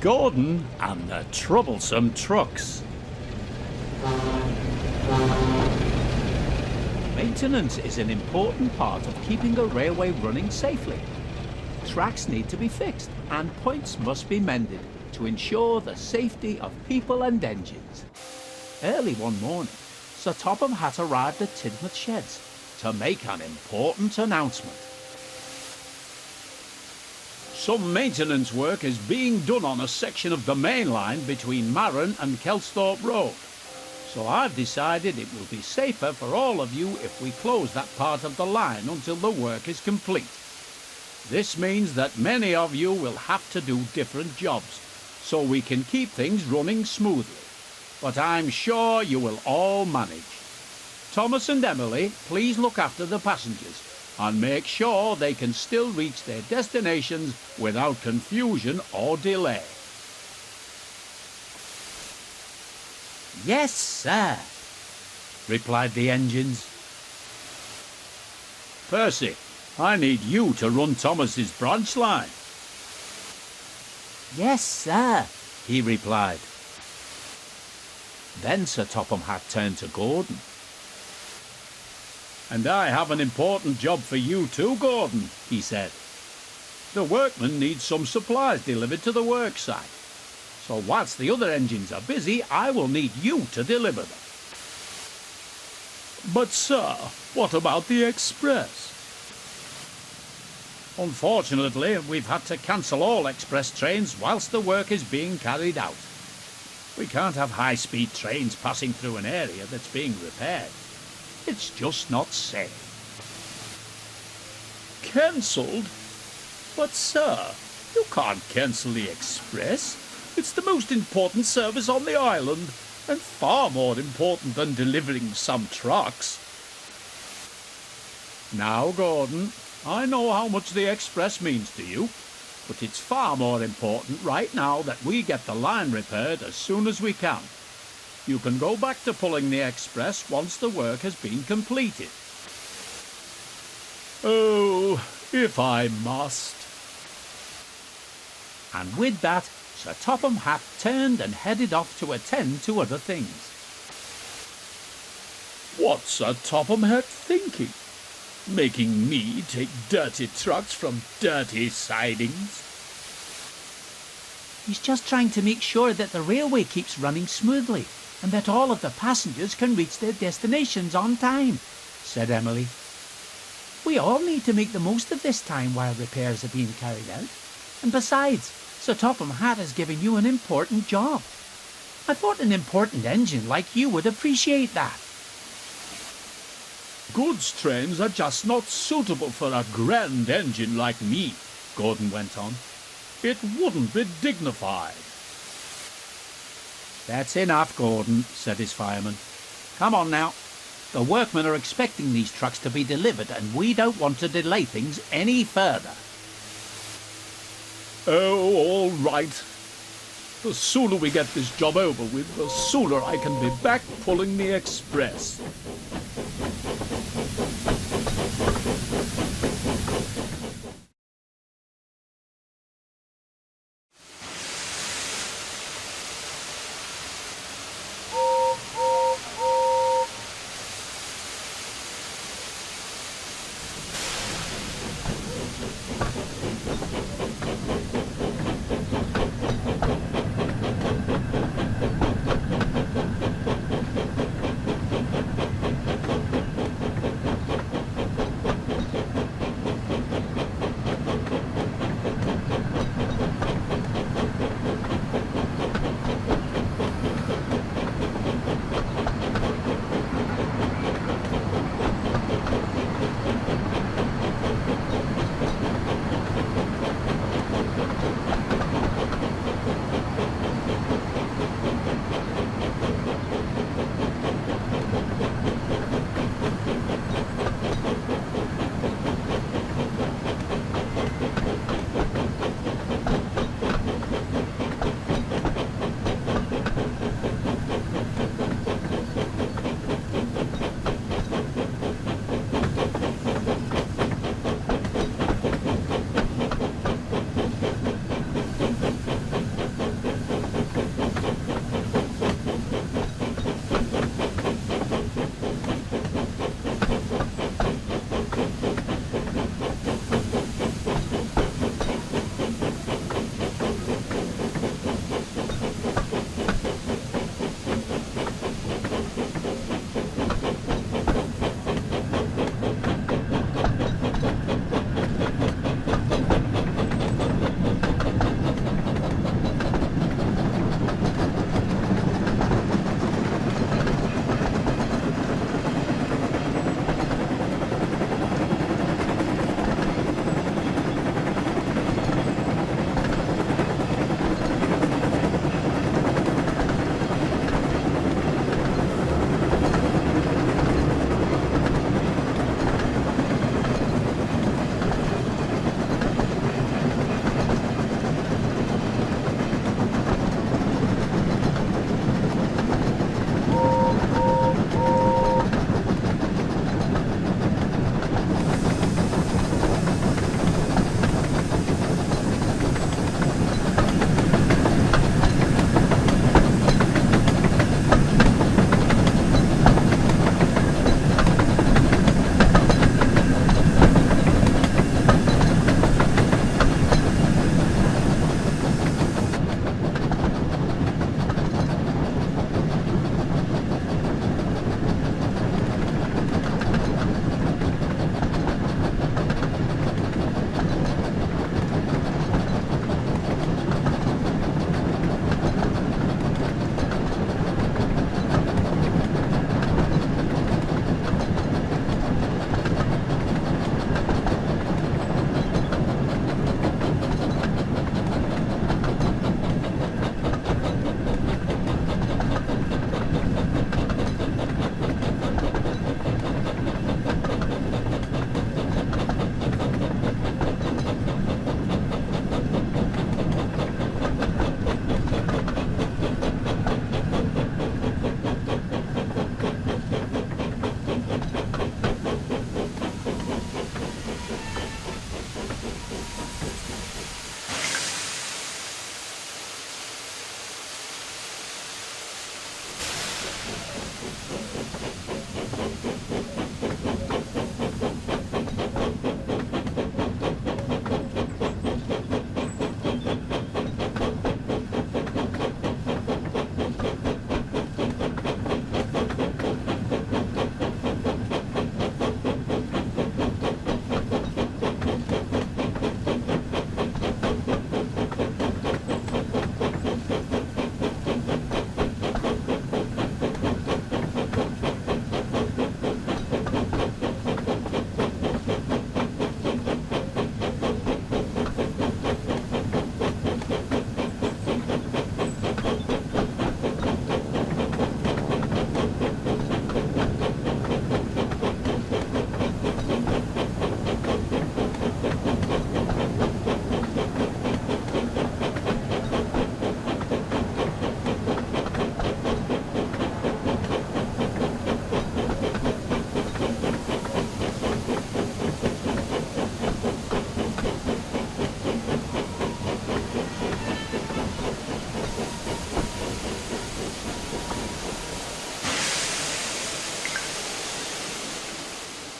Gordon and the Troublesome Trucks. Maintenance is an important part of keeping a railway running safely. Tracks need to be fixed and points must be mended to ensure the safety of people and engines. Early one morning, Sir Topham Hatt arrived at Tidmouth Sheds to make an important announcement. Some maintenance work is being done on a section of the main line between Marron and Kelsthorpe Road. So I've decided it will be safer for all of you if we close that part of the line until the work is complete. This means that many of you will have to do different jobs, so we can keep things running smoothly. But I'm sure you will all manage. Thomas and Emily, please look after the passengers and make sure they can still reach their destinations without confusion or delay. Yes, sir, replied the engines. Percy, I need you to run Thomas's branch line. Yes, sir, he replied. Then Sir Topham Hatt turned to Gordon. And I have an important job for you too, Gordon, he said. The workmen need some supplies delivered to the worksite. So whilst the other engines are busy, I will need you to deliver them. But sir, what about the express? Unfortunately, we've had to cancel all express trains whilst the work is being carried out. We can't have high-speed trains passing through an area that's being repaired. It's just not safe. Cancelled? But sir, you can't cancel the express. It's the most important service on the island, and far more important than delivering some trucks. Now, Gordon, I know how much the express means to you, but it's far more important right now that we get the line repaired as soon as we can. You can go back to pulling the express once the work has been completed. Oh, if I must. And with that, Sir Topham Hatt turned and headed off to attend to other things. What's Sir Topham Hatt thinking? Making me take dirty trucks from dirty sidings? He's just trying to make sure that the railway keeps running smoothly and that all of the passengers can reach their destinations on time, said Emily. We all need to make the most of this time while repairs are being carried out. And besides, Sir Topham Hatt has given you an important job. I thought an important engine like you would appreciate that. Goods trains are just not suitable for a grand engine like me, Gordon went on. It wouldn't be dignified. That's enough, Gordon, said his fireman. Come on now. The workmen are expecting these trucks to be delivered and we don't want to delay things any further. Oh, all right. The sooner we get this job over with, the sooner I can be back pulling the express.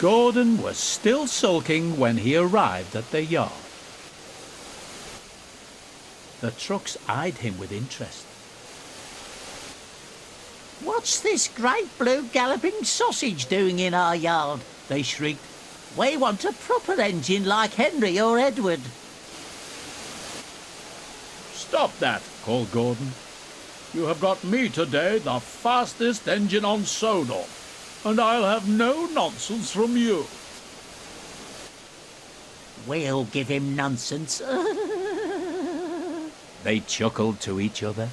Gordon was still sulking when he arrived at the yard. The trucks eyed him with interest. "What's this great blue galloping sausage doing in our yard?" they shrieked. "We want a proper engine like Henry or Edward." "Stop that," called Gordon. "You have got me today the fastest engine on Sodor, and I'll have no nonsense from you." "We'll give him nonsense." They chuckled to each other.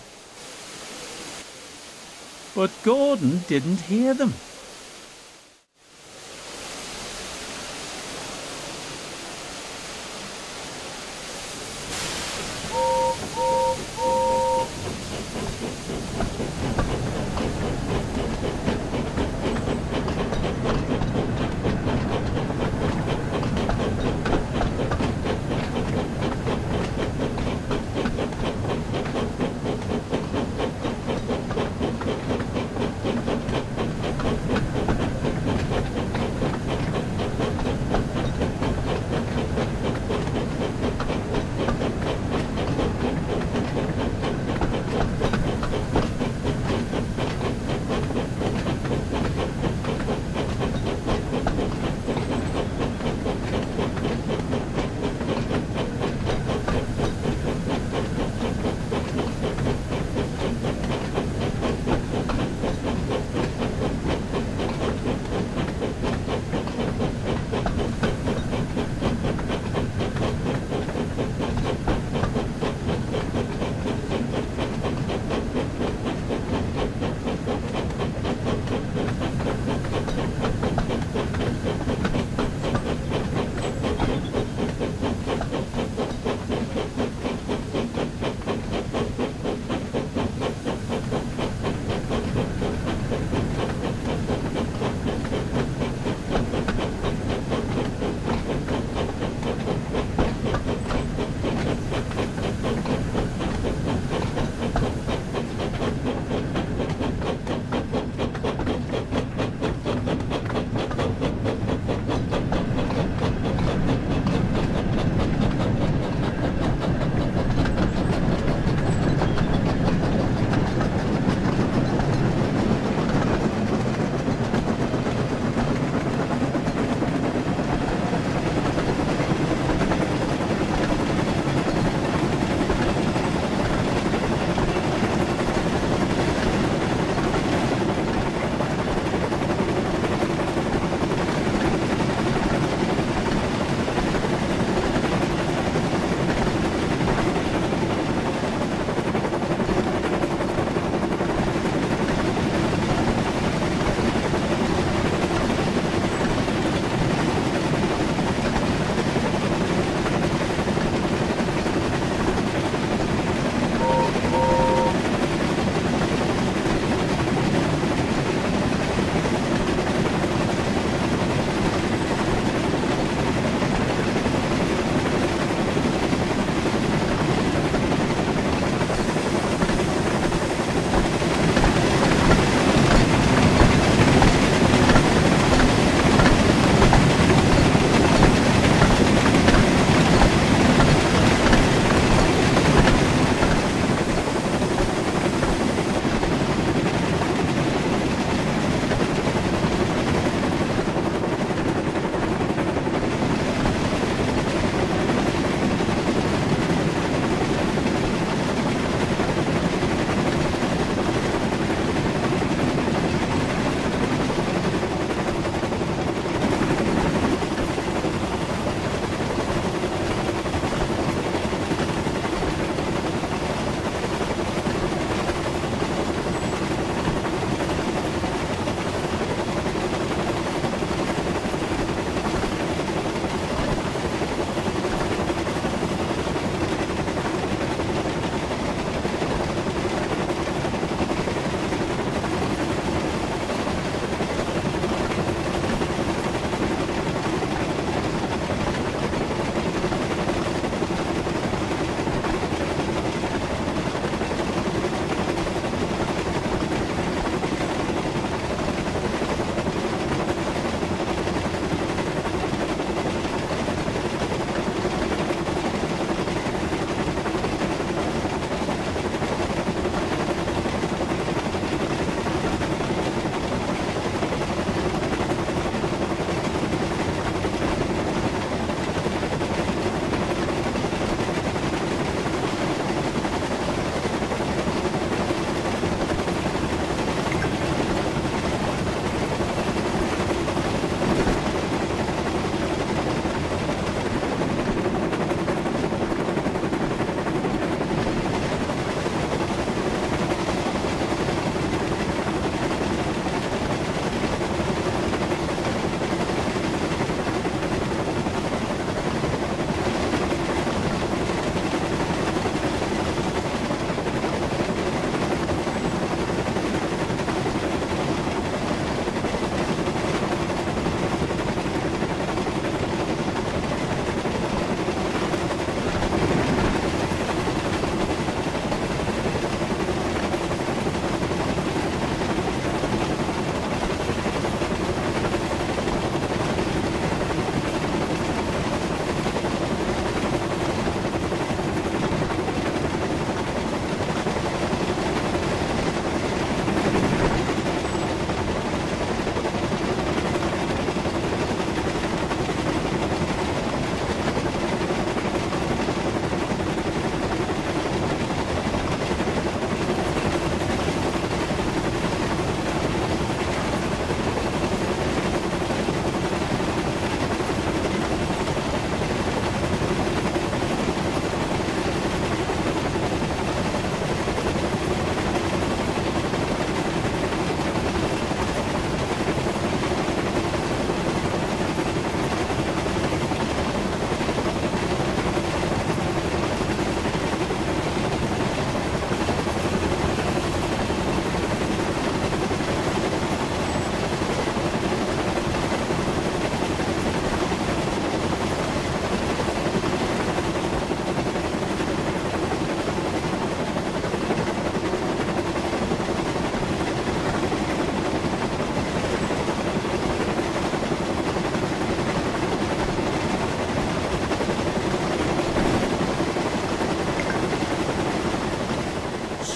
But Gordon didn't hear them.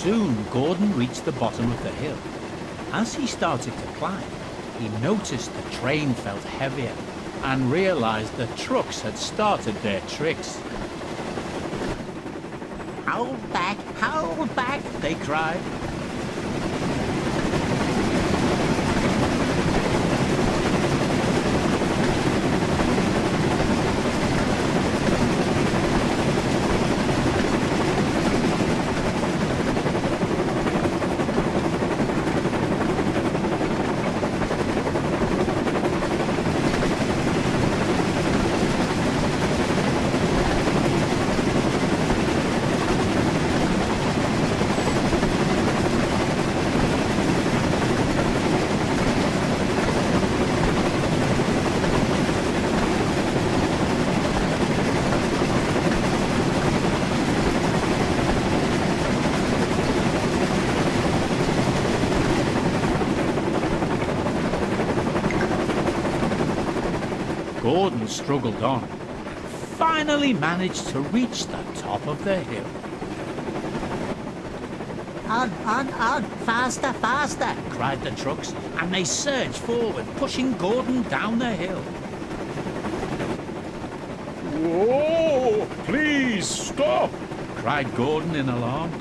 Soon Gordon reached the bottom of the hill. As he started to climb, he noticed the train felt heavier and realized the trucks had started their tricks. Hold back, they cried. Gordon struggled on, finally managed to reach the top of the hill. On, faster, faster, cried the trucks, and they surged forward, pushing Gordon down the hill. Whoa! Please stop! Cried Gordon in alarm.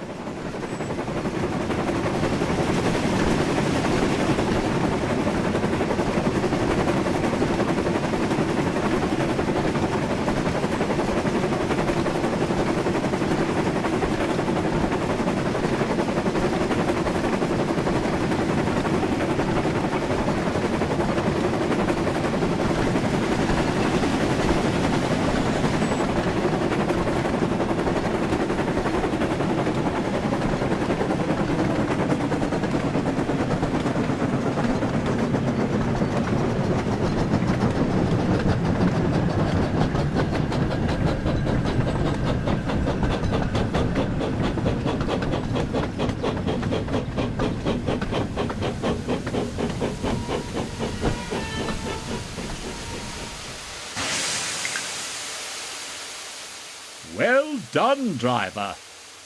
Well done, driver.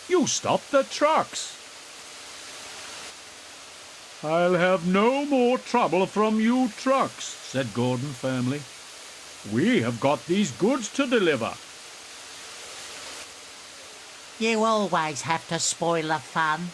You stopped the trucks. I'll have no more trouble from you trucks, said Gordon firmly. We have got these goods to deliver. You always have to spoil the fun.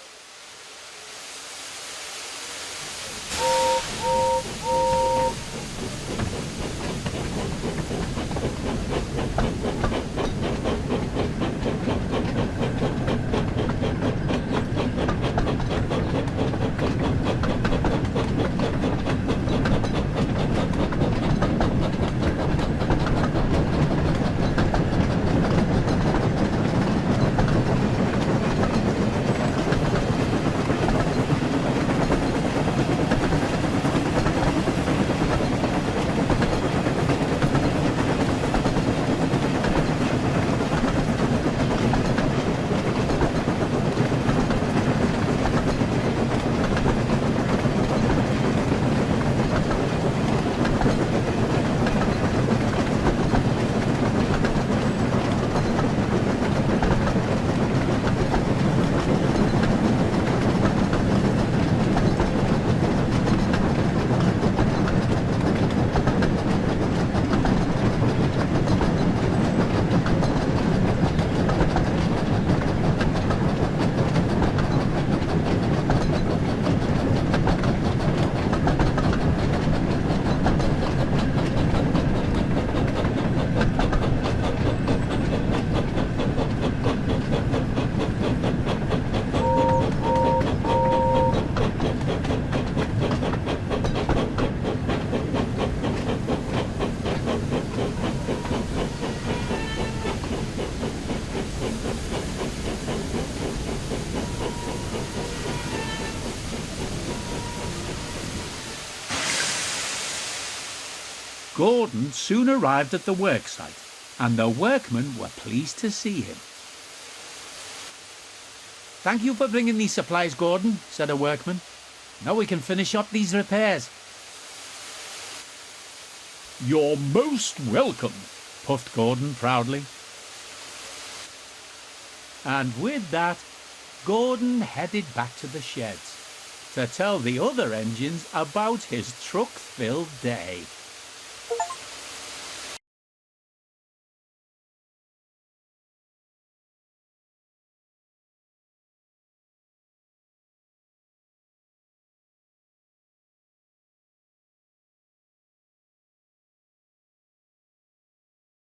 Gordon soon arrived at the worksite, and the workmen were pleased to see him. Thank you for bringing these supplies, Gordon, said a workman. Now we can finish up these repairs. You're most welcome, puffed Gordon proudly. And with that, Gordon headed back to the sheds to tell the other engines about his truck-filled day.